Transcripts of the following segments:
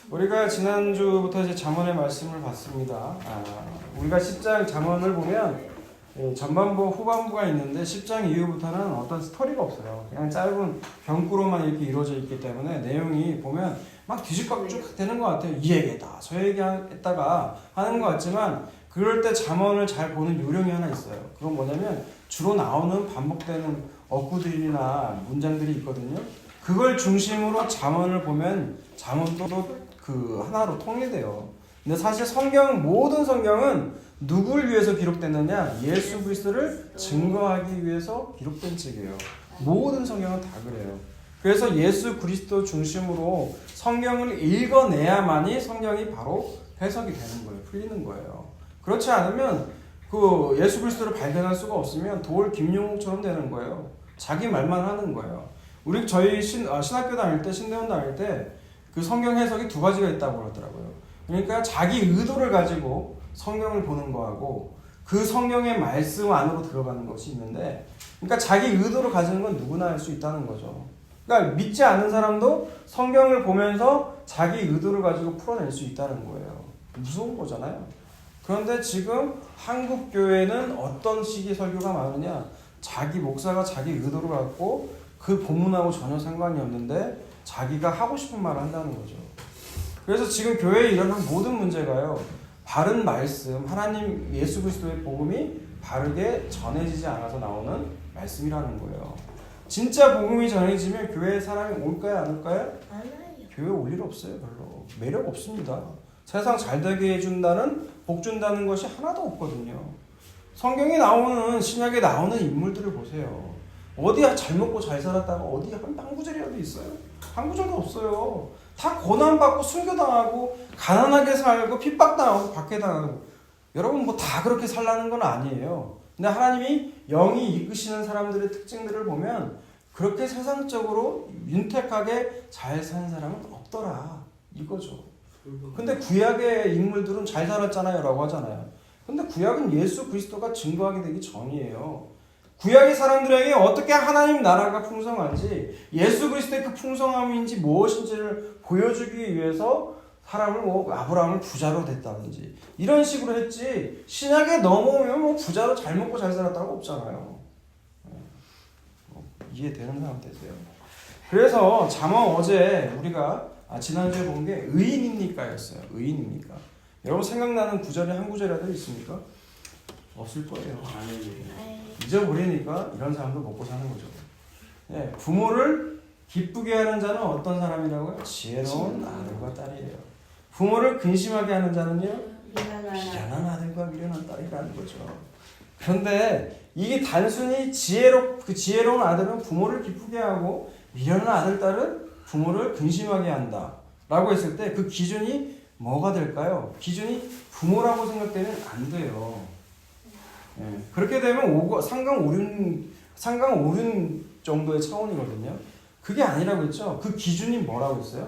우리가 지난주부터 이제 잠언의 말씀을 봤습니다. 우리가 10장 잠언을 보면 전반부, 후반부가 있는데 10장 이후부터는 어떤 스토리가 없어요. 그냥 짧은 병구로만 이렇게 이루어져 있기 때문에 내용이 보면 막 뒤죽박죽 되는 것 같아요. 이 얘기다, 저 얘기했다가 하는 것 같지만 그럴 때 잠언을 잘 보는 요령이 하나 있어요. 그건 뭐냐면 주로 나오는 반복되는 어구들이나 문장들이 있거든요. 그걸 중심으로 잠언을 보면 잠언도 그 하나로 통일돼요. 근데 사실 모든 성경은 누굴 위해서 기록됐느냐? 예수 그리스도를 증거하기 위해서 기록된 책이에요. 모든 성경은 다 그래요. 그래서 예수 그리스도 중심으로 성경을 읽어내야만이 성경이 바로 해석이 되는 거예요. 풀리는 거예요. 그렇지 않으면 그 예수 그리스도를 발견할 수가 없으면 돌 김용욱처럼 되는 거예요. 자기 말만 하는 거예요. 저희 신학교 다닐 때, 신대원 다닐 때 그 성경 해석이 두 가지가 있다고 그러더라고요. 그러니까 자기 의도를 가지고 성경을 보는 거하고 그 성경의 말씀 안으로 들어가는 것이 있는데, 그러니까 자기 의도를 가지는 건 누구나 할 수 있다는 거죠. 그러니까 믿지 않는 사람도 성경을 보면서 자기 의도를 가지고 풀어낼 수 있다는 거예요. 무서운 거잖아요. 그런데 지금 한국 교회는 어떤 식의 설교가 많으냐? 자기 목사가 자기 의도를 갖고 그 본문하고 전혀 상관이 없는데 자기가 하고 싶은 말을 한다는 거죠. 그래서 지금 교회에 일어난 모든 문제가요, 바른 말씀, 하나님 예수 그리스도의 복음이 바르게 전해지지 않아서 나오는 말씀이라는 거예요. 진짜 복음이 전해지면 교회에 사람이 올까요, 안 올까요? 교회에 올 일 없어요. 별로 매력 없습니다. 세상 잘 되게 해준다는, 복 준다는 것이 하나도 없거든요. 성경에 나오는, 신약에 나오는 인물들을 보세요. 어디야 잘 먹고 잘 살았다가 어디 한 구절이라도 있어요? 한 구절도 없어요. 다 고난받고 순교당하고 가난하게 살고 핍박당하고 박해당하고. 여러분 뭐 다 그렇게 살라는 건 아니에요. 근데 하나님이 영이 이끄시는 사람들의 특징들을 보면 그렇게 세상적으로 윤택하게 잘 사는 사람은 없더라, 이거죠. 근데 구약의 인물들은 잘 살았잖아요 라고 하잖아요. 근데 구약은 예수 그리스도가 증거하게 되기 전이에요. 구약의 사람들에게 어떻게 하나님 나라가 풍성한지, 예수 그리스도의 그 풍성함인지 무엇인지를 보여주기 위해서 아브라함을 부자로 됐다든지 이런 식으로 했지, 신약에 넘어오면 부자로 잘 먹고 잘 살았다고 없잖아요. 이해되는 사람 되세요? 그래서 잠언 어제 우리가 지난주에 본 게 의인입니까 였어요. 의인입니까? 여러분 생각나는 구절이 한 구절이라도 있습니까? 없을 거예요. 잊어버리니까 이런 사람도 먹고 사는 거죠. 예, 부모를 기쁘게 하는 자는 어떤 사람이라고요? 지혜로운 아들과 딸이에요. 부모를 근심하게 하는 자는요? 미련한 아들과 미련한 딸이라는 거죠. 그런데 이게 단순히 지혜로운 아들은 부모를 기쁘게 하고 미련한 아들, 딸은 부모를 근심하게 한다 라고 했을 때 그 기준이 뭐가 될까요? 기준이 부모라고 생각되면 안 돼요. 예, 그렇게 되면 상강 오륜 정도의 차원이거든요. 그게 아니라고 했죠. 그 기준이 뭐라고 했어요?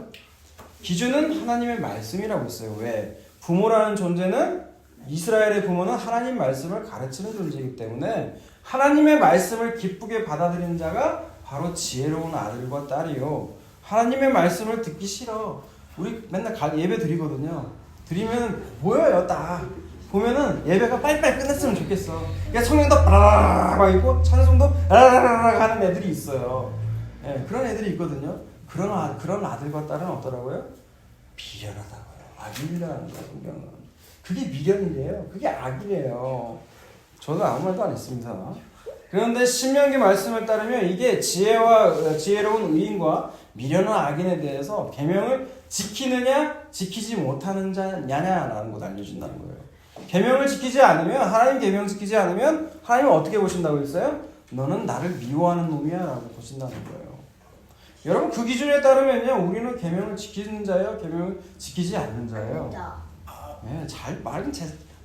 기준은 하나님의 말씀이라고 했어요. 왜? 부모라는 존재는, 이스라엘의 부모는 하나님 말씀을 가르치는 존재이기 때문에 하나님의 말씀을 기쁘게 받아들이는 자가 바로 지혜로운 아들과 딸이요. 하나님의 말씀을 듣기 싫어. 우리 맨날 예배 드리거든요. 드리면 보여요. 딱 보면은 예배가 빨리빨리 끝냈으면 좋겠어. 그러니까 성령도 빠라라락 있고 찬송도 라라라락 하는 애들이 있어요. 예, 그런 애들이 있거든요. 그런 아들과 딸은 어떠라고요? 미련하다고요. 악이라는 거예요, 성경은. 그게 미련이래요. 그게 악이래요. 저도 아무 말도 안 했습니다. 그런데 신명기 말씀을 따르면 이게 지혜로운 의인과 미련한 악인에 대해서 계명을 지키느냐 지키지 못하는 자냐라는 것 알려준다는 거예요. 계명을 지키지 않으면, 하나님 계명 지키지 않으면 하나님은 어떻게 보신다고 했어요? 너는 나를 미워하는 놈이야 라고 보신다는 거예요. 여러분 그 기준에 따르면요, 우리는 계명을 지키는 자예요, 계명을 지키지 않는 자예요. 네,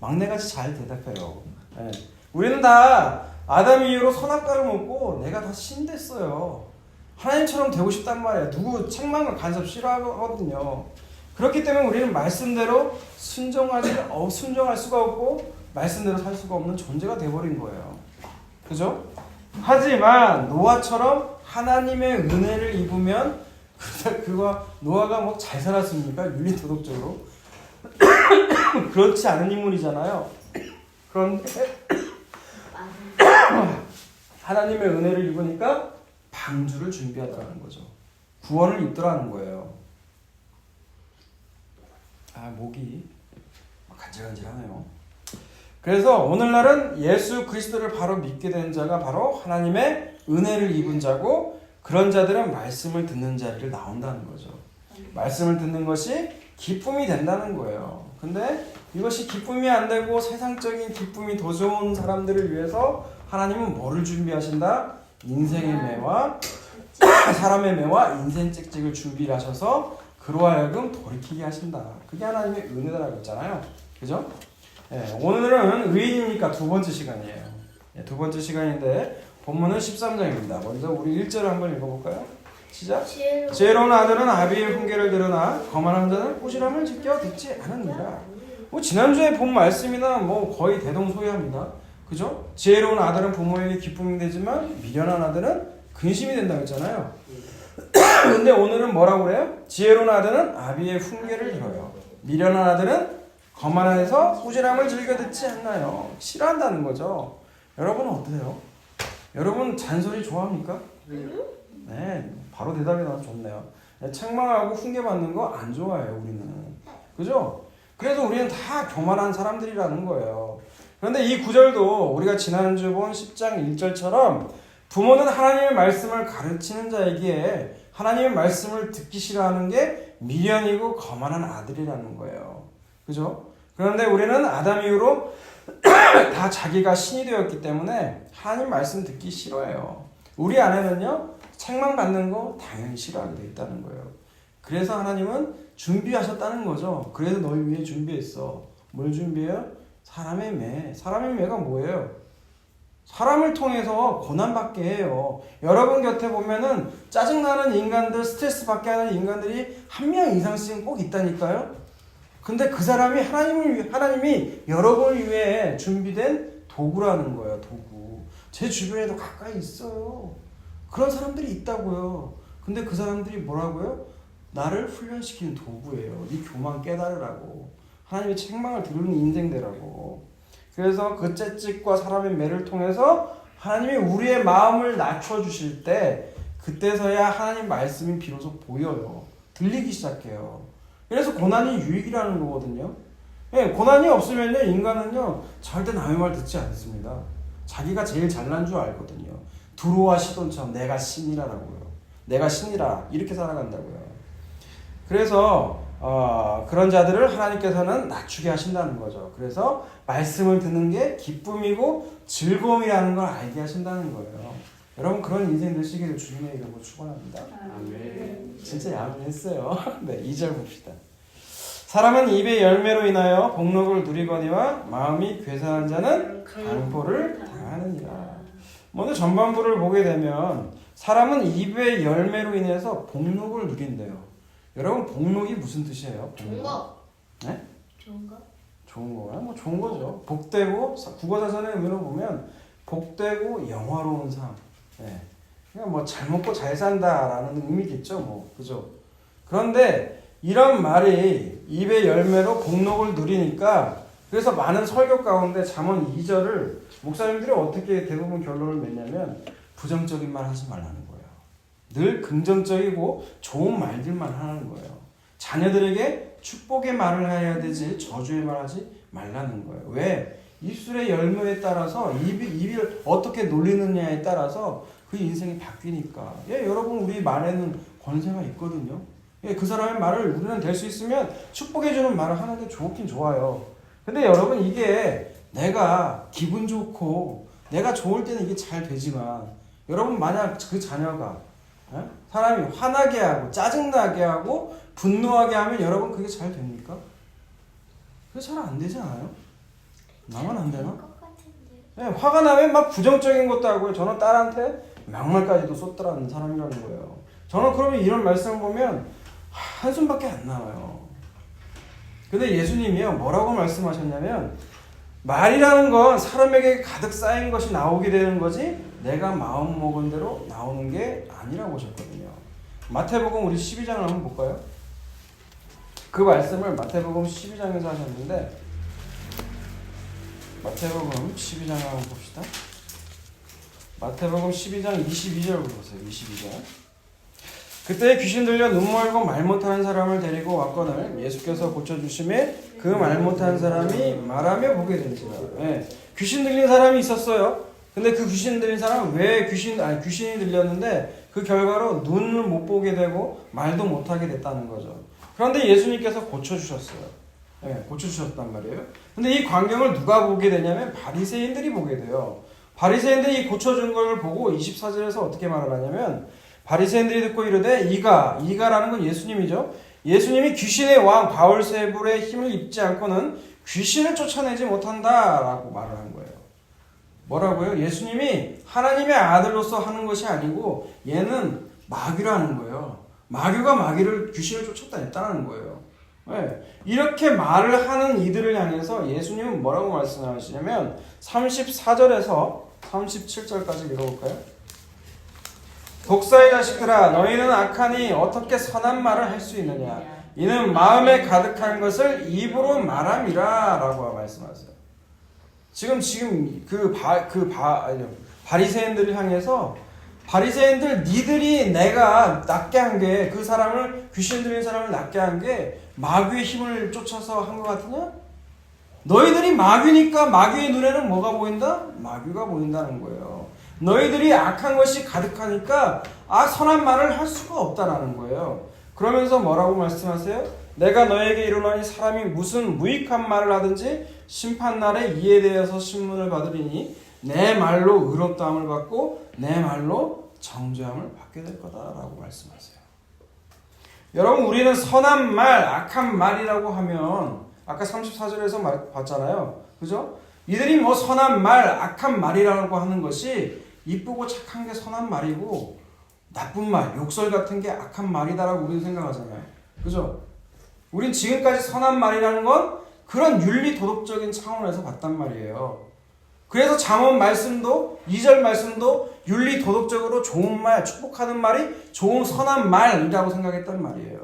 막내같이 잘 대답해요. 네. 우리는 다 아담 이후로 선악과를 먹고 내가 다 신 됐어요. 하나님처럼 되고 싶단 말이에요. 누구 책망과 간섭 싫어하거든요. 그렇기 때문에 우리는 말씀대로 순종할 수가 없고 말씀대로 살 수가 없는 존재가 돼버린 거예요. 그죠? 하지만 노아처럼 하나님의 은혜를 입으면 그거 노아가 뭐 잘 살았습니까? 윤리 도덕적으로 그렇지 않은 인물이잖아요. 그런데 하나님의 은혜를 입으니까 방주를 준비하더라는 거죠. 구원을 입더라는 거예요. 목이 간질간질하네요. 그래서 오늘날은 예수 그리스도를 바로 믿게 된 자가 바로 하나님의 은혜를 입은 자고, 그런 자들은 말씀을 듣는 자리를 나온다는 거죠. 말씀을 듣는 것이 기쁨이 된다는 거예요. 근데 이것이 기쁨이 안 되고 세상적인 기쁨이 더 좋은 사람들을 위해서 하나님은 뭐를 준비하신다? 인생의 매와 사람의 매와 인생 찍찍을 준비를 하셔서 그로 하여금 돌이키게 하신다. 그게 하나님의 은혜라고 했잖아요. 그죠? 오늘은 의인이니까 두 번째 시간이에요. 두 번째 시간인데 본문은 13장입니다. 먼저 우리 1절을 한번 읽어볼까요? 시작. 지혜로운 아들은 아비의 훈계를 들으나 거만한 자는 꾸지람을 지켜 듣지 않으니라. 지난주에 본 말씀이나 거의 대동소이합니다. 그죠? 지혜로운 아들은 부모에게 기쁨이 되지만 미련한 아들은 근심이 된다고 했잖아요. 근데 오늘은 뭐라고 그래요? 지혜로운 아들은 아비의 훈계를 들어요. 미련한 아들은 거만해서 꾸지람을 즐겨 듣지 않나요? 싫어한다는 거죠. 여러분은 어떠세요? 여러분 잔소리 좋아합니까? 네, 바로 대답이 나와서 좋네요. 책망하고 훈계받는 거 안 좋아해요, 우리는. 그죠? 그래서 우리는 다 교만한 사람들이라는 거예요. 그런데 이 구절도 우리가 지난주 본 10장 1절처럼 부모는 하나님의 말씀을 가르치는 자이기에 하나님의 말씀을 듣기 싫어하는 게 미련이고 거만한 아들이라는 거예요. 그죠? 그런데 우리는 아담 이후로 다 자기가 신이 되었기 때문에 하나님 말씀 듣기 싫어해요. 우리 안에는요, 책망받는 거 당연히 싫어하게 돼 있다는 거예요. 그래서 하나님은 준비하셨다는 거죠. 그래서 너희 위해 준비했어. 뭘 준비해요? 사람의 매. 사람의 매가 뭐예요? 사람을 통해서 고난받게 해요. 여러분 곁에 보면은 짜증나는 인간들, 스트레스 받게 하는 인간들이 한 명 이상씩은 꼭 있다니까요. 근데 그 사람이 하나님이 여러분을 위해 준비된 도구라는 거예요. 도구. 제 주변에도 가까이 있어요. 그런 사람들이 있다고요. 근데 그 사람들이 뭐라고요? 나를 훈련시키는 도구예요. 네 교만 깨달으라고. 하나님의 책망을 들은 인생되라고. 그래서 그 채찍과 사람의 매를 통해서 하나님이 우리의 마음을 낮춰주실 때, 그때서야 하나님 말씀이 비로소 보여요. 들리기 시작해요. 그래서 고난이 유익이라는 거거든요. 고난이 없으면요, 인간은요, 절대 남의 말 듣지 않습니다. 자기가 제일 잘난 줄 알거든요. 두로와 시돈처럼 내가 신이라고요. 내가 신이라 이렇게 살아간다고요. 그래서 그런 자들을 하나님께서는 낮추게 하신다는 거죠. 그래서 말씀을 듣는 게 기쁨이고 즐거움이라는 걸 알게 하신다는 거예요. 여러분 그런 인생 되시기를 주님의 이름으로 축원합니다. 아멘. 진짜 야무했어요. 네, 2절 봅시다. 사람은 입의 열매로 인하여 복록을 누리거니와 마음이 괴상한 자는 강포를 당하느니라. 먼저 전반부를 보게 되면 사람은 입의 열매로 인해서 복록을 누린대요. 여러분 복록이 무슨 뜻이에요? 좋은 거. 네? 좋은 거? 좋은 거야? 좋은 거죠. 복되고 국어사전의 의미로 보면 복되고 영화로운 삶. 네. 그냥 잘 먹고 잘 산다라는 의미겠죠, 그죠? 그런데 이런 말이 입의 열매로 복록을 누리니까, 그래서 많은 설교 가운데 잠언 2절을 목사님들이 어떻게 대부분 결론을 맺냐면 부정적인 말 하지 말라는 거예요. 늘 긍정적이고 좋은 말들만 하는 거예요. 자녀들에게 축복의 말을 해야 되지 저주의 말 하지 말라는 거예요. 왜? 입술의 열매에 따라서 입을 어떻게 놀리느냐에 따라서 그 인생이 바뀌니까. 여러분 우리 말에는 권세가 있거든요. 그 사람의 말을 우리는 될 수 있으면 축복해주는 말을 하는 게 좋긴 좋아요. 근데 여러분 이게 내가 기분 좋고 내가 좋을 때는 이게 잘 되지만, 여러분 만약 그 자녀가 사람이 화나게 하고 짜증나게 하고 분노하게 하면 여러분 그게 잘 됩니까? 그게 잘 안 되잖아요. 나만 안 되나? 화가 나면 막 부정적인 것도 하고요. 저는 딸한테 막말까지도 쏟더라는 사람이라는 거예요. 저는 그러면 이런 말씀을 보면 한숨밖에 안 나와요. 근데 예수님이요 뭐라고 말씀하셨냐면, 말이라는 건 사람에게 가득 쌓인 것이 나오게 되는 거지 내가 마음 먹은 대로 나오는 게 아니라고 하셨거든요. 마태복음 우리 12장을 한번 볼까요? 그 말씀을 마태복음 12장에서 하셨는데 마태복음 12장을 한번 봅시다. 마태복음 12장 22절을 보세요. 22절. 그때 귀신 들려 눈 멀고 말 못하는 사람을 데리고 왔거늘 예수께서 고쳐주심에 그 말 못하는 사람이 말하며 보게 된지라. 예, 귀신 들린 사람이 있었어요. 근데 그 귀신 들린 사람은 왜 귀신이 들렸는데 그 결과로 눈을 못 보게 되고 말도 못하게 됐다는 거죠. 그런데 예수님께서 고쳐주셨어요. 예, 고쳐주셨단 말이에요. 근데 이 광경을 누가 보게 되냐면 바리새인들이 보게 돼요. 바리새인들이 이 고쳐준 걸 보고 24절에서 어떻게 말을 하냐면 바리새인들이 듣고 이르되 이가라는 건 예수님이죠. 예수님이 귀신의 왕 바울세불의 힘을 입지 않고는 귀신을 쫓아내지 못한다라고 말을 한 거예요. 뭐라고요? 예수님이 하나님의 아들로서 하는 것이 아니고 얘는 마귀로 하는 거예요. 마귀가 마귀를 귀신을 쫓았다 했다는 거예요. 네. 이렇게 말을 하는 이들을 향해서 예수님은 뭐라고 말씀하시냐면 34절에서 37절까지 읽어볼까요? 독사의 자식들아 너희는 악하니 어떻게 선한 말을 할 수 있느냐 이는 마음에 가득한 것을 입으로 말함이라 라고 말씀하세요. 지금 바리새인들을 향해서 바리새인들 니들이 내가 낫게 한 게 그 사람을 귀신 들린 사람을 낫게 한 게 마귀의 힘을 쫓아서 한 것 같으냐? 너희들이 마귀니까 마귀의 눈에는 뭐가 보인다? 마귀가 보인다는 거예요. 너희들이 악한 것이 가득하니까 선한 말을 할 수가 없다라는 거예요. 그러면서 뭐라고 말씀하세요? 내가 너에게 이르노니 사람이 무슨 무익한 말을 하든지 심판날에 이에 대해서 신문을 받으리니 내 말로 의롭다함을 받고 내 말로 정죄함을 받게 될 거다라고 말씀하세요. 여러분 우리는 선한 말, 악한 말이라고 하면 아까 34절에서 봤잖아요. 그죠? 이들이 뭐 선한 말, 악한 말이라고 하는 것이 이쁘고 착한 게 선한 말이고 나쁜 말, 욕설 같은 게 악한 말이다라고 우리는 생각하잖아요. 그죠? 우린 지금까지 선한 말이라는 건 그런 윤리 도덕적인 차원에서 봤단 말이에요. 그래서 잠언 말씀도 2절 말씀도 윤리 도덕적으로 좋은 말, 축복하는 말이 좋은 선한 말이라고 생각했단 말이에요.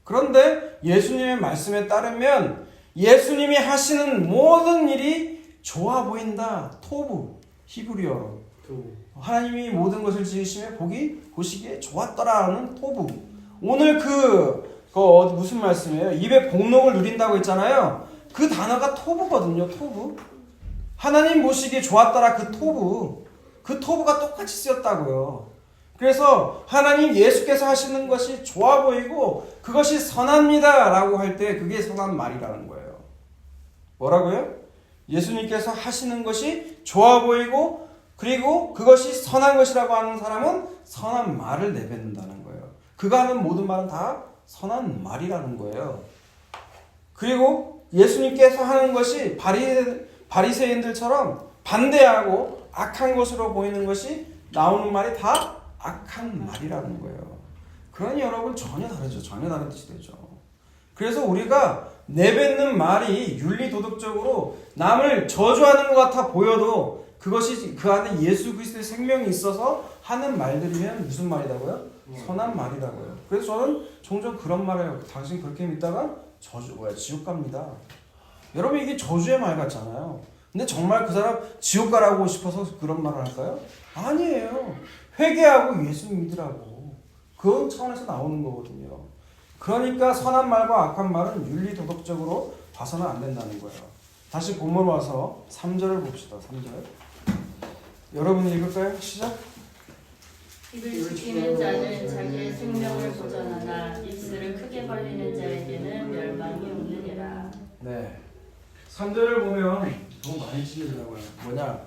그런데 예수님의 말씀에 따르면 예수님이 하시는 모든 일이 좋아 보인다. 토부, 히브리어로. 하나님이 모든 것을 지으시며 보시기에 좋았더라는 토부. 오늘 무슨 말씀이에요? 입에 복록을 누린다고 했잖아요. 그 단어가 토부거든요. 토부. 하나님 보시기에 좋았더라. 그 토부가 똑같이 쓰였다고요. 그래서 하나님 예수께서 하시는 것이 좋아 보이고 그것이 선합니다 라고 할 때 그게 선한 말이라는 거예요. 뭐라고요? 예수님께서 하시는 것이 좋아 보이고 그리고 그것이 선한 것이라고 하는 사람은 선한 말을 내뱉는다는 거예요. 그가 하는 모든 말은 다 선한 말이라는 거예요. 그리고 예수님께서 하는 것이 바리새인들처럼 반대하고 악한 것으로 보이는 것이 나오는 말이 다 악한 말이라는 거예요. 그러니 여러분 전혀 다르죠. 전혀 다른 뜻이 되죠. 그래서 우리가 내뱉는 말이 윤리도덕적으로 남을 저주하는 것 같아 보여도 그것이 그 안에 예수 그리스도의 생명이 있어서 하는 말들이면 무슨 말이라고요? 선한 말이라고요. 그래서 저는 종종 그런 말을 해요. 당신 그렇게 믿다가 지옥 갑니다. 여러분 이게 저주의 말 같잖아요. 근데 정말 그 사람 지옥 가라고 싶어서 그런 말을 할까요? 아니에요. 회개하고 예수 믿으라고. 그런 차원에서 나오는 거거든요. 그러니까 선한 말과 악한 말은 윤리도덕적으로 봐서는 안 된다는 거예요. 다시 본문 와서 3절을 봅시다. 3절. 여러분 읽을까요? 시작. 입을 지키는 자는 자기의 생명을 보전하나 입술을 크게 벌리는 자에게는 멸망이 오느니라. 네. 3절을 보면 너무 많이 찔리더라고요. 뭐냐?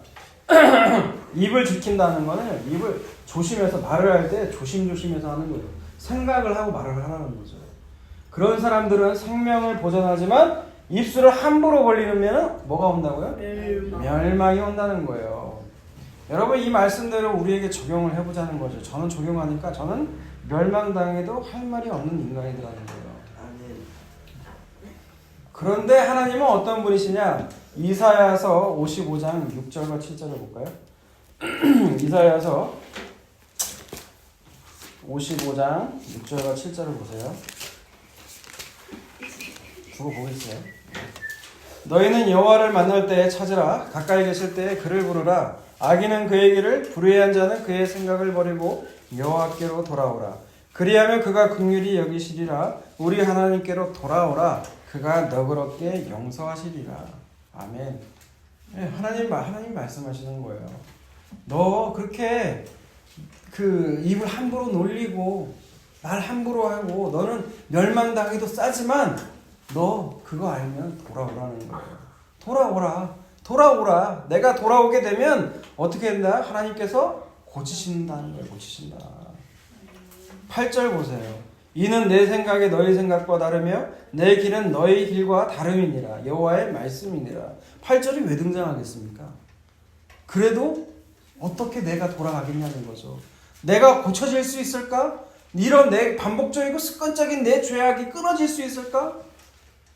입을 지킨다는 거는 입을 조심해서 말을 할 때 조심조심해서 하는 거예요. 생각을 하고 말을 하라는 거죠. 그런 사람들은 생명을 보전하지만 입술을 함부로 벌리면 뭐가 온다고요? 멸망이 온다는 거예요. 여러분 이 말씀대로 우리에게 적용을 해보자는 거죠. 저는 적용하니까 저는 멸망당해도 할 말이 없는 인간이더라는 거예요. 그런데 하나님은 어떤 분이시냐? 이사야서 55장 6절과 7절을 볼까요? 이사야서 55장 6절과 7절을 보세요. 두고 보겠어요. 너희는 여호와를 만날 때에 찾으라. 가까이 계실 때에 그를 부르라. 악인은 그의 길을, 불의한 자는 그의 생각을 버리고 여호와께로 돌아오라. 그리하면 그가 긍휼히 여기시리라. 우리 하나님께로 돌아오라. 그가 너그럽게 용서하시리라. 아멘. 네, 하나님 말씀하시는 거예요. 너 그렇게 그 입을 함부로 놀리고 말 함부로 하고 너는 멸망당해도 싸지만 너 그거 알면 돌아오라는 거예요. 돌아오라. 내가 돌아오게 되면 어떻게 된다? 하나님께서 고치신다는 거예요. 고치신다. 8절 보세요. 이는 내 생각이 너희 생각과 다르며 내 길은 너희 길과 다름이니라. 여호와의 말씀이니라. 8절이 왜 등장하겠습니까? 그래도 어떻게 내가 돌아가겠냐는 거죠. 내가 고쳐질 수 있을까? 이런 내 반복적이고 습관적인 내 죄악이 끊어질 수 있을까?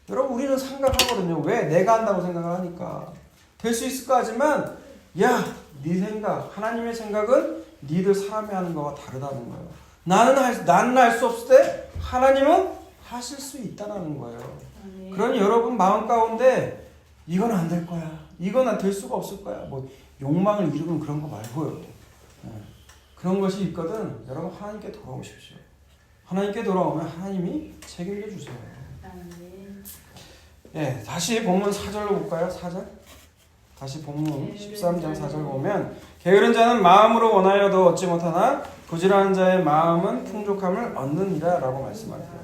여러분 우리는 생각하거든요. 왜? 내가 한다고 생각을 하니까. 될 수 있을까 하지만 야, 네 생각, 하나님의 생각은 니들 사람이 하는 거와 다르다는 거예요. 나는 할 수 없을 때 하나님은 하실 수 있다는 거예요. 그러니 여러분 마음 가운데 이건 안 될 거야. 이건 될 수가 없을 거야. 뭐 욕망을 이루는 그런 거 말고요. 그런 것이 있거든. 여러분 하나님께 돌아오십시오. 하나님께 돌아오면 하나님이 책임져 주세요. 예, 다시 본문 4절로 볼까요? 4절? 다시 본문 13장 4절 보면 게으른 자는 마음으로 원하여도 얻지 못하나 부지런한 자의 마음은 풍족함을 얻느니라 라고 말씀하세요.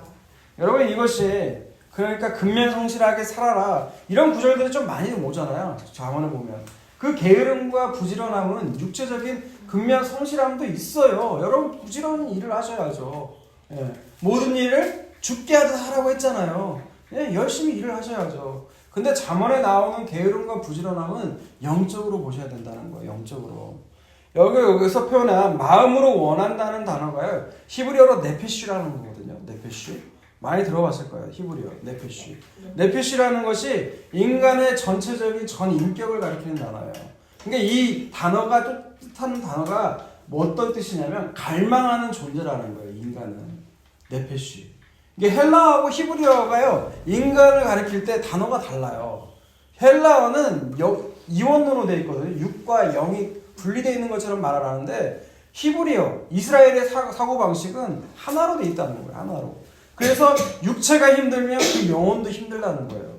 여러분 이것이 그러니까 근면성실하게 살아라 이런 구절들이 좀 많이 오잖아요. 잠언을 보면 그 게으름과 부지런함은 육체적인 근면성실함도 있어요. 여러분 부지런히 일을 하셔야죠. 예, 모든 일을 죽게 하듯 하라고 했잖아요. 예, 열심히 일을 하셔야죠. 근데 잠언에 나오는 게으름과 부지런함은 영적으로 보셔야 된다는 거예요. 영적으로. 여기서 표현한 마음으로 원한다는 단어가요. 히브리어로 네페쉬라는 거거든요. 네페쉬. 많이 들어봤을 거예요. 히브리어. 네페쉬. 네페쉬라는 것이 인간의 전체적인 전 인격을 가리키는 단어예요. 그러니까 이 단어가 뜻하는 단어가 뭐 어떤 뜻이냐면 갈망하는 존재라는 거예요. 인간은. 네페쉬. 이게 헬라어하고 히브리어가요. 인간을 가리킬 때 단어가 달라요. 헬라어는 이원으로 되어 있거든요. 육과 영이 분리되어 있는 것처럼 말을 하는데 히브리어, 이스라엘의 사고방식은 하나로 되어 있다는 거예요. 하나로. 그래서 육체가 힘들면 그 영혼도 힘들다는 거예요.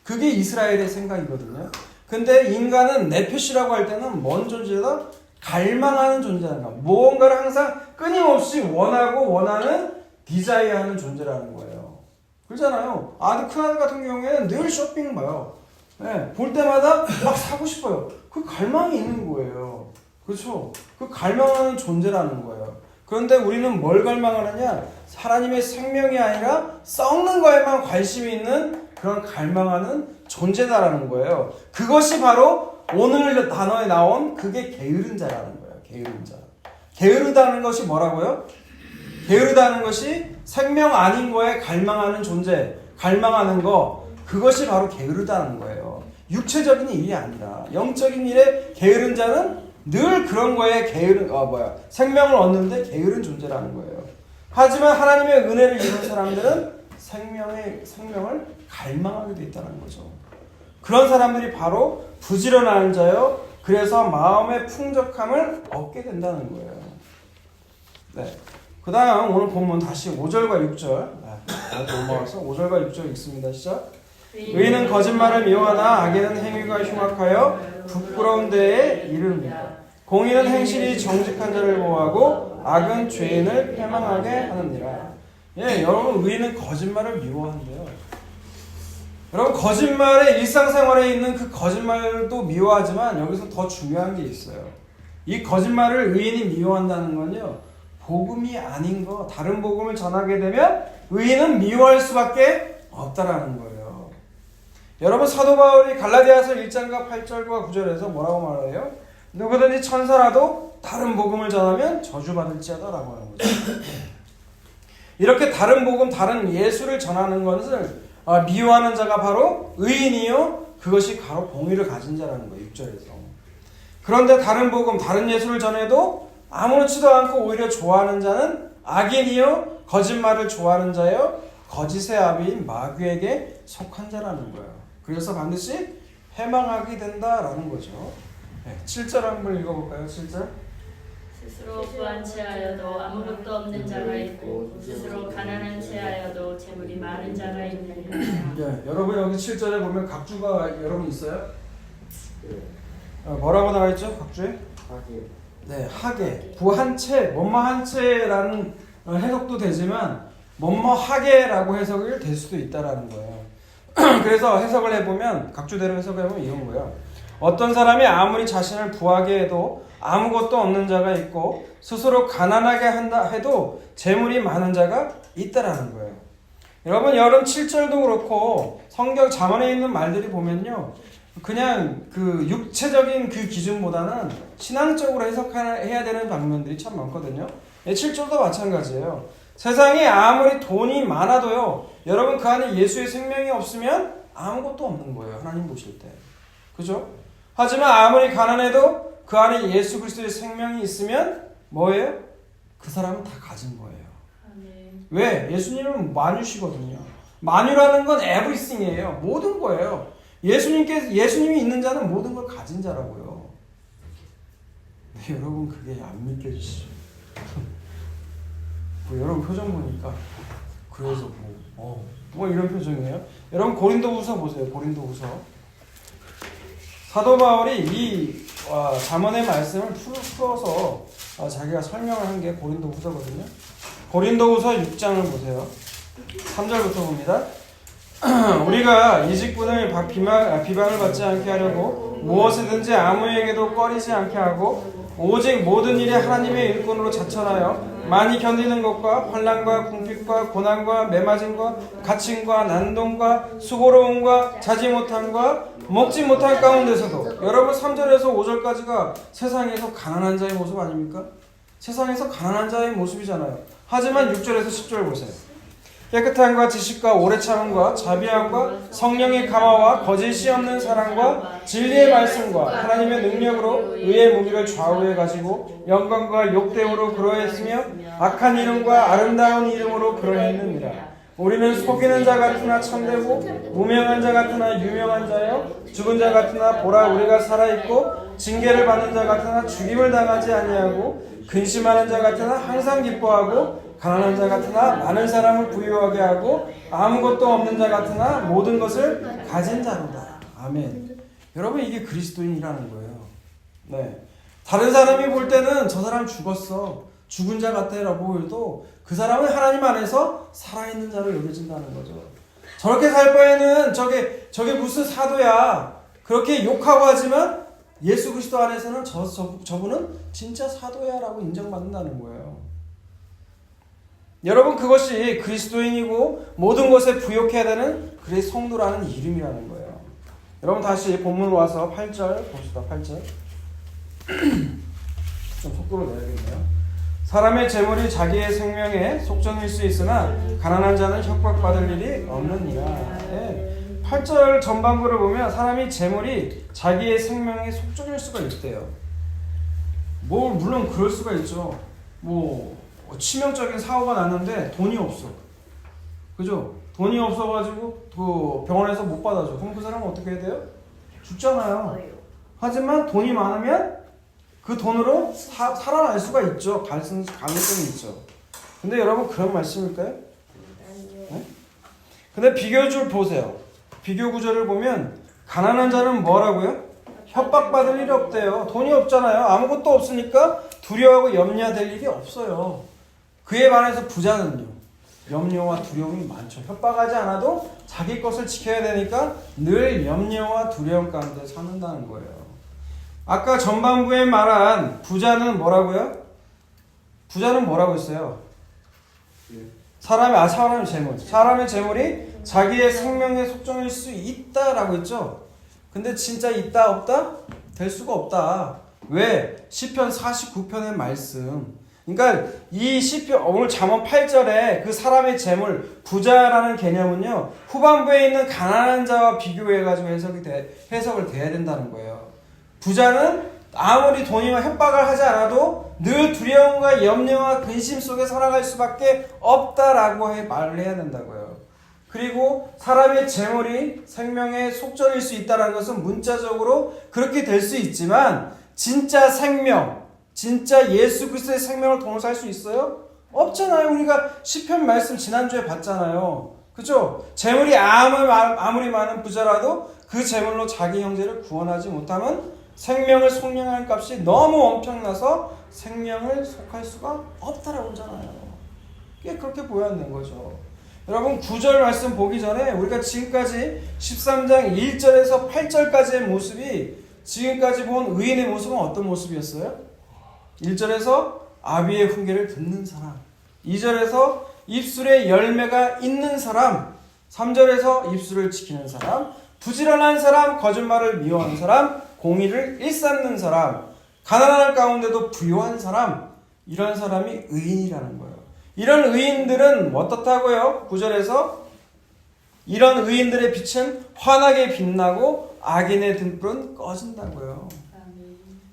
그게 이스라엘의 생각이거든요. 근데 인간은 네페시라고 할 때는 뭔 존재다? 갈망하는 존재라는 거예요. 무언가를 항상 끊임없이 원하는 디자이어하는 존재라는 거예요. 그렇잖아요. 큰 아들 같은 경우에는 늘 쇼핑 봐요. 네, 볼 때마다 막 사고 싶어요. 그 갈망이 있는 거예요. 그렇죠? 그 갈망하는 존재라는 거예요. 그런데 우리는 뭘 갈망하느냐? 하나님의 생명이 아니라 썩는 거에만 관심이 있는 그런 갈망하는 존재다라는 거예요. 그것이 바로 오늘 단어에 나온 그게 게으른 자라는 거예요. 게으른 자. 게으르다는 것이 뭐라고요? 게으르다는 것이 생명 아닌 거에 갈망하는 존재, 갈망하는 거, 그것이 바로 게으르다는 거예요. 육체적인 일이 아니라 영적인 일에 게으른 자는 늘 그런 거에 생명을 얻는데 게으른 존재라는 거예요. 하지만 하나님의 은혜를 입은 사람들은 생명을 갈망하게 돼 있다는 거죠. 그런 사람들이 바로 부지런한 자요. 그래서 마음의 풍족함을 얻게 된다는 거예요. 네. 그 다음 오늘 본문 다시 5절과 6절 넘어가서 5절과 6절 읽습니다. 시작. 의인은 거짓말을 미워하나 악인은 행위가 흉악하여 부끄러운 데에 이릅니다. 공의는 행실이 정직한 자를 보호하고 악은 죄인을 패망하게 하느니라. 예, 여러분 의인은 거짓말을 미워한대요. 여러분 거짓말의 일상생활에 있는 그 거짓말도 미워하지만 여기서 더 중요한 게 있어요. 이 거짓말을 의인이 미워한다는 건요. 복음이 아닌 거, 다른 복음을 전하게 되면 의인은 미워할 수밖에 없다라는 거예요. 여러분 사도 바울이 갈라디아서 1장과 8절과 9절에서 뭐라고 말해요? 누구든지 천사라도 다른 복음을 전하면 저주받을지어다라고 하는 거죠. 이렇게 다른 복음, 다른 예수를 전하는 것을 미워하는 자가 바로 의인이요. 그것이 바로 공의를 가진 자라는 거예요. 6절에서. 그런데 다른 복음, 다른 예수를 전해도 아무렇지도 않고 오히려 좋아하는 자는 악인이요 거짓말을 좋아하는 자요 거짓의 아비인 마귀에게 속한 자라는 거예요. 그래서 반드시 해망하게 된다라는 거죠. 네, 7절 한번 읽어볼까요? 7절. 스스로 부한 채하여도 아무것도 없는 자가 있고 스스로 가난한 채하여도 재물이 많은 자가 있느니라. 네, 여러분 여기 7절에 보면 각주가 여러분 있어요? 뭐라고 나와 있죠? 각주에? 네, 하게, 부한 채, 뭐뭐한 채라는 해석도 되지만 뭐뭐하게라고 해석이 될 수도 있다라는 거예요. 그래서 해석을 해보면 각주대로 해석해보면 이런 거예요. 어떤 사람이 아무리 자신을 부하게 해도 아무것도 없는 자가 있고 스스로 가난하게 한다 해도 재물이 많은 자가 있다라는 거예요. 여러분 여름 7절도 그렇고 성경 잠언에 있는 말들이 보면요. 그냥 그 육체적인 그 기준보다는 신앙적으로 해석해야 되는 방면들이 참 많거든요. 7절도 마찬가지예요. 세상에 아무리 돈이 많아도요. 여러분 그 안에 예수의 생명이 없으면 아무것도 없는 거예요. 하나님 보실 때. 그죠? 하지만 아무리 가난해도 그 안에 예수 그리스도의 생명이 있으면 뭐예요? 그 사람은 다 가진 거예요. 아멘. 왜? 예수님은 만유시거든요. 만유라는 건 everything이에요. 모든 거예요. 예수님이 있는 자는 모든 걸 가진 자라고요. 네, 여러분 그게 안 믿겨지시죠? 여러분 표정 보니까 그래서 뭐 이런 표정이에요? 여러분 고린도후서 보세요. 고린도후서. 사도 바울이 이 잠언의 말씀을 풀어서 자기가 설명을 한 게 고린도후서거든요. 고린도후서 6장을 보세요. 3절부터 봅니다. 우리가 이 직분을 비방을 받지 않게 하려고 무엇이든지 아무에게도 꺼리지 않게 하고 오직 모든 일에 하나님의 일꾼으로 자천하여 많이 견디는 것과 환난과 궁핍과 고난과 매맞음과 갇힘과 난동과 수고로움과 자지 못함과 먹지 못할 가운데서도 여러분 3절에서 5절까지가 세상에서 가난한 자의 모습 아닙니까? 세상에서 가난한 자의 모습이잖아요. 하지만 6절에서 10절 보세요. 깨끗함과 지식과 오래 참음과 자비함과 성령의 감화와 거짓이 없는 사랑과 진리의 말씀과 하나님의 능력으로 의의 무기를 좌우해 가지고 영광과 욕됨으로 그러했으며 악한 이름과 아름다운 이름으로 그러했느니라. 우리는 속이는 자 같으나 참되고 무명한 자 같으나 유명한 자요 죽은 자 같으나 보라 우리가 살아있고 징계를 받는 자 같으나 죽임을 당하지 아니하고 근심하는 자 같으나 항상 기뻐하고 가난한 자 같으나 많은 사람을 부유하게 하고 아무것도 없는 자 같으나 모든 것을 가진 자로다. 아멘. 여러분 이게 그리스도인이라는 거예요. 네. 다른 사람이 볼 때는 저 사람 죽었어. 죽은 자 같아라고 해도 그 사람은 하나님 안에서 살아있는 자로 여겨진다는 거죠. 저렇게 살 바에는 저게 무슨 사도야. 그렇게 욕하고 하지만 예수 그리스도 안에서는 저분은 진짜 사도야라고 인정받는다는 거예요. 여러분 그것이 그리스도인이고 모든 것에 부욕해야 되는 그의 성도라는 이름이라는 거예요. 여러분 다시 본문으로 와서 8절 봅시다. 8절 좀 속도로 내야겠네요. 사람의 재물이 자기의 생명의 속전일 수 있으나 가난한 자는 협박받을 일이 없느니라. 네. 8절 전반부를 보면 사람이 재물이 자기의 생명의 속전일 수가 있대요. 물론 그럴 수가 있죠. 치명적인 사고가 났는데 돈이 없어. 그죠? 돈이 없어가지고 그 병원에서 못 받아줘. 그럼 그 사람은 어떻게 해야 돼요? 죽잖아요. 하지만 돈이 많으면 그 돈으로 살아날 수가 있죠. 가능성이 있죠. 근데 여러분 그런 말씀일까요? 네? 근데 비교줄 보세요. 비교 구절을 보면 가난한 자는 뭐라고요? 협박받을 일이 없대요. 돈이 없잖아요. 아무것도 없으니까 두려워하고 염려될 일이 없어요. 그에 반해서 부자는요. 염려와 두려움이 많죠. 협박하지 않아도 자기 것을 지켜야 되니까 늘 염려와 두려움 가운데 사는다는 거예요. 아까 전반부에 말한 부자는 뭐라고요? 부자는 뭐라고 했어요? 사람의 재물. 사람의 재물이 자기의 생명의 속정일 수 있다라고 했죠. 근데 진짜 있다 없다? 될 수가 없다. 왜? 시편 49편의 말씀. 그러니까 이 시편 오늘 잠언 8절에 그 사람의 재물 부자라는 개념은요. 후반부에 있는 가난한 자와 비교해 가지고 해석을 돼야 된다는 거예요. 부자는 아무리 돈이와 협박을 하지 않아도 늘 두려움과 염려와 근심 속에 살아갈 수밖에 없다라고 말을 해야 된다고요. 그리고 사람의 재물이 생명의 속전일 수 있다는 것은 문자적으로 그렇게 될 수 있지만 진짜 생명, 진짜 예수 그리스도의 생명을 통해서 살 수 있어요? 없잖아요. 우리가 시편 말씀 지난주에 봤잖아요. 그죠? 재물이 아무리 많은 부자라도 그 재물로 자기 형제를 구원하지 못하면 생명을 속량할 값이 너무 엄청나서 생명을 속할 수가 없다라고 하잖아요. 이게 그렇게 보여야 하는 거죠. 여러분 9절 말씀 보기 전에 우리가 지금까지 13장 1절에서 8절까지의 모습이 지금까지 본 의인의 모습은 어떤 모습이었어요? 1절에서 아비의 훈계를 듣는 사람, 2절에서 입술에 열매가 있는 사람, 3절에서 입술을 지키는 사람, 부지런한 사람, 거짓말을 미워하는 사람, 공의를 일삼는 사람, 가난한 가운데도 부유한 사람, 이런 사람이 의인이라는 거예요. 이런 의인들은 어떻다고요? 9절에서 이런 의인들의 빛은 환하게 빛나고 악인의 등불은 꺼진다고요.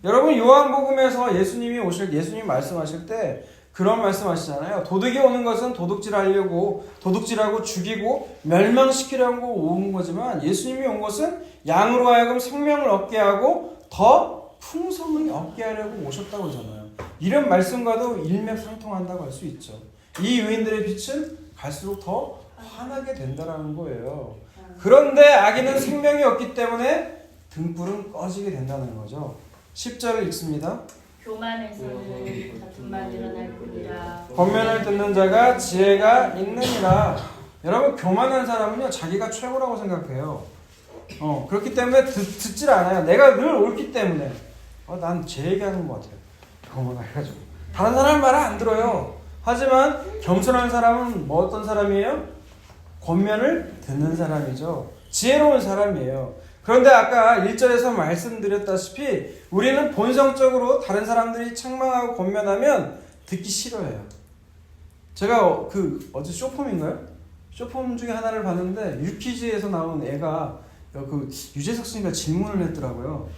여러분 요한복음에서 예수님이 말씀하실 때 그런 말씀하시잖아요. 도둑이 오는 것은 도둑질하고 죽이고 멸망시키려고 온 거지만 예수님이 온 것은 양으로 하여금 생명을 얻게 하고 더 풍성히 얻게 하려고 오셨다고 하잖아요. 이런 말씀과도 일맥상통한다고 할 수 있죠. 이 의인들의 빛은 갈수록 더 환하게 된다는 거예요. 그런데 악인은 생명이 없기 때문에 등불은 꺼지게 된다는 거죠. 10절을 읽습니다. 교만에서는 다툼만 늘어날 뿐이라. 권면을 듣는 자가 지혜가 있느니라. 여러분 교만한 사람은요 자기가 최고라고 생각해요. 그렇기 때문에 듣질 않아요. 내가 늘 옳기 때문에. 난 제 얘기하는 것 같아요. 교만해가지고 다른 사람 말을 안 들어요. 하지만 겸손한 사람은 어떤 사람이에요? 권면을 듣는 사람이죠. 지혜로운 사람이에요. 그런데 아까 1절에서 말씀드렸다시피 우리는 본성적으로 다른 사람들이 책망하고 권면하면 듣기 싫어해요. 제가 어제 쇼폼인가요? 쇼폼 중에 하나를 봤는데 유퀴즈에서 나온 애가 유재석 씨가 질문을 했더라고요.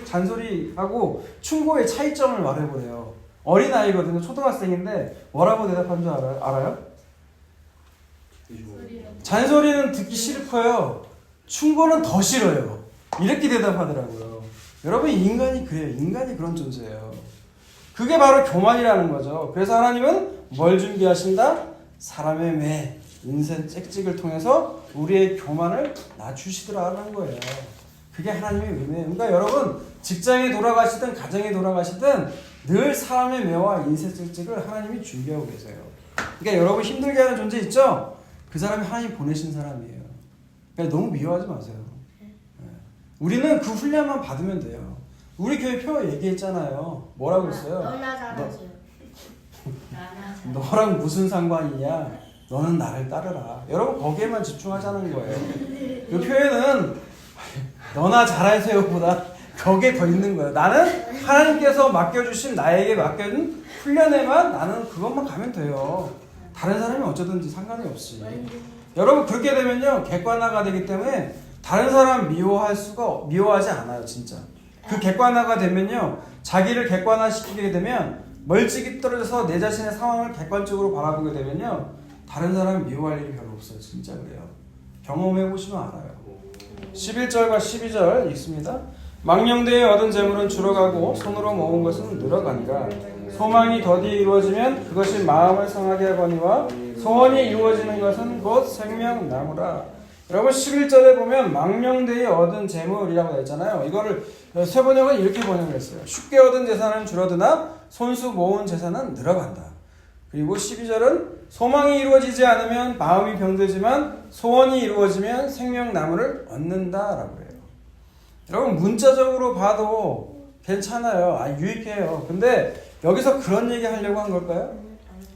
잔소리하고 충고의 차이점을 말해보래요. 어린아이거든요. 초등학생인데 뭐라고 대답한 줄 알아요? 잔소리는 듣기 싫고요. 충고는 더 싫어요. 이렇게 대답하더라고요. 여러분 인간이 그래요. 인간이 그런 존재예요. 그게 바로 교만이라는 거죠. 그래서 하나님은 뭘 준비하신다? 사람의 매, 인생 찍찍을 통해서 우리의 교만을 낮추시더라는 거예요. 그게 하나님의 은혜예요. 그러니까 여러분 직장에 돌아가시든 가정에 돌아가시든 늘 사람의 매와 인생 찍찍을 하나님이 준비하고 계세요. 그러니까 여러분 힘들게 하는 존재 있죠? 그 사람이 하나님 보내신 사람이에요. 그러니까 너무 미워하지 마세요. 우리는 그 훈련만 받으면 돼요. 우리 교회 표 얘기했잖아요. 뭐라고 했어요? 너나 잘하지. 너랑 무슨 상관이냐? 너는 나를 따르라. 여러분 거기에만 집중하자는 거예요. 그 표현은 너나 잘하세요보다 거기에 더 있는 거예요. 나는 하나님께서 맡겨주신 나에게 맡겨준 훈련에만 나는 그것만 가면 돼요. 다른 사람이 어쩌든지 상관이 없이. 여러분 그렇게 되면요 객관화가 되기 때문에 다른 사람 미워하지 않아요. 진짜 그 객관화가 되면요 자기를 객관화시키게 되면 멀찍이 떨어져서 내 자신의 상황을 객관적으로 바라보게 되면요 다른 사람 미워할 일이 별로 없어요. 진짜 그래요. 경험해 보시면 알아요. 11절과 12절 읽습니다. 망령되이 얻은 재물은 줄어가고 손으로 모은 것은 늘어가니라. 소망이 더디 이루어지면 그것이 마음을 상하게 하거니와 소원이 이루어지는 것은 곧 생명나무라. 여러분 11절에 보면 망령되이 얻은 재물이라고 되어 있잖아요. 이거를 새 번역은 이렇게 번역을 했어요. 쉽게 얻은 재산은 줄어드나 손수 모은 재산은 늘어간다. 그리고 12절은 소망이 이루어지지 않으면 마음이 병들지만 소원이 이루어지면 생명나무를 얻는다라고 해요. 여러분 문자적으로 봐도 괜찮아요. 유익해요. 근데 여기서 그런 얘기 하려고 한 걸까요?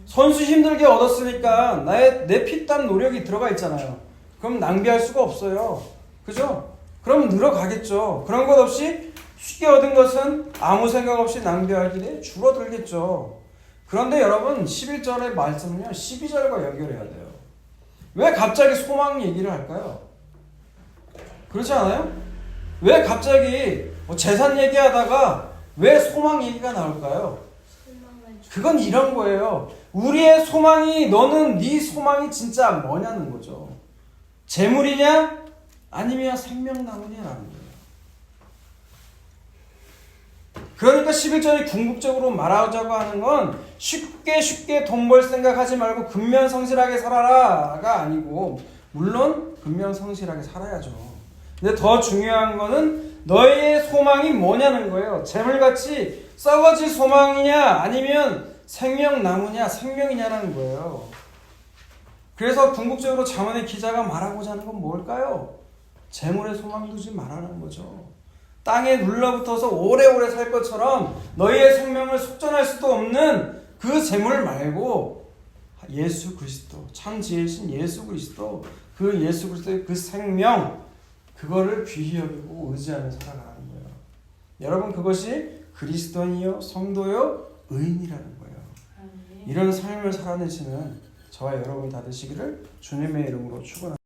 손수 힘들게 얻었으니까 내 피땀 노력이 들어가 있잖아요. 그럼 낭비할 수가 없어요. 그죠? 그럼 늘어가겠죠. 그런 것 없이 쉽게 얻은 것은 아무 생각 없이 낭비할 길에 줄어들겠죠. 그런데 여러분 11절의 말씀은요 12절과 연결해야 돼요. 왜 갑자기 소망 얘기를 할까요? 그렇지 않아요? 왜 갑자기 재산 얘기하다가 왜 소망 얘기가 나올까요? 그건 이런 거예요. 우리의 소망이, 너는 네 소망이 진짜 뭐냐는 거죠. 재물이냐 아니면 생명나무냐라는 거예요. 그러니까 11절이 궁극적으로 말하자고 하는 건 쉽게 돈 벌 생각하지 말고 근면성실하게 살아라가 아니고, 물론 근면성실하게 살아야죠. 근데 더 중요한 거는 너의 소망이 뭐냐는 거예요. 재물같이 썩어질 소망이냐 아니면 생명나무냐 생명이냐라는 거예요. 그래서 궁극적으로 잠언의 기자가 말하고자 하는 건 뭘까요? 재물에 소망 두지 말라는 거죠. 땅에 눌러붙어서 오래오래 살 것처럼 너희의 생명을 속전할 수도 없는 그 재물 말고 예수 그리스도, 참 지혜이신 예수 그리스도, 그 예수 그리스도의 그 생명, 그거를 귀히 여기고 의지하며 살아가는 거예요. 여러분, 그것이 그리스도인이요 성도요 의인이라는 거예요. 이런 삶을 살아내시는 저와 여러분 다 되시기를 주님의 이름으로 축원합니다.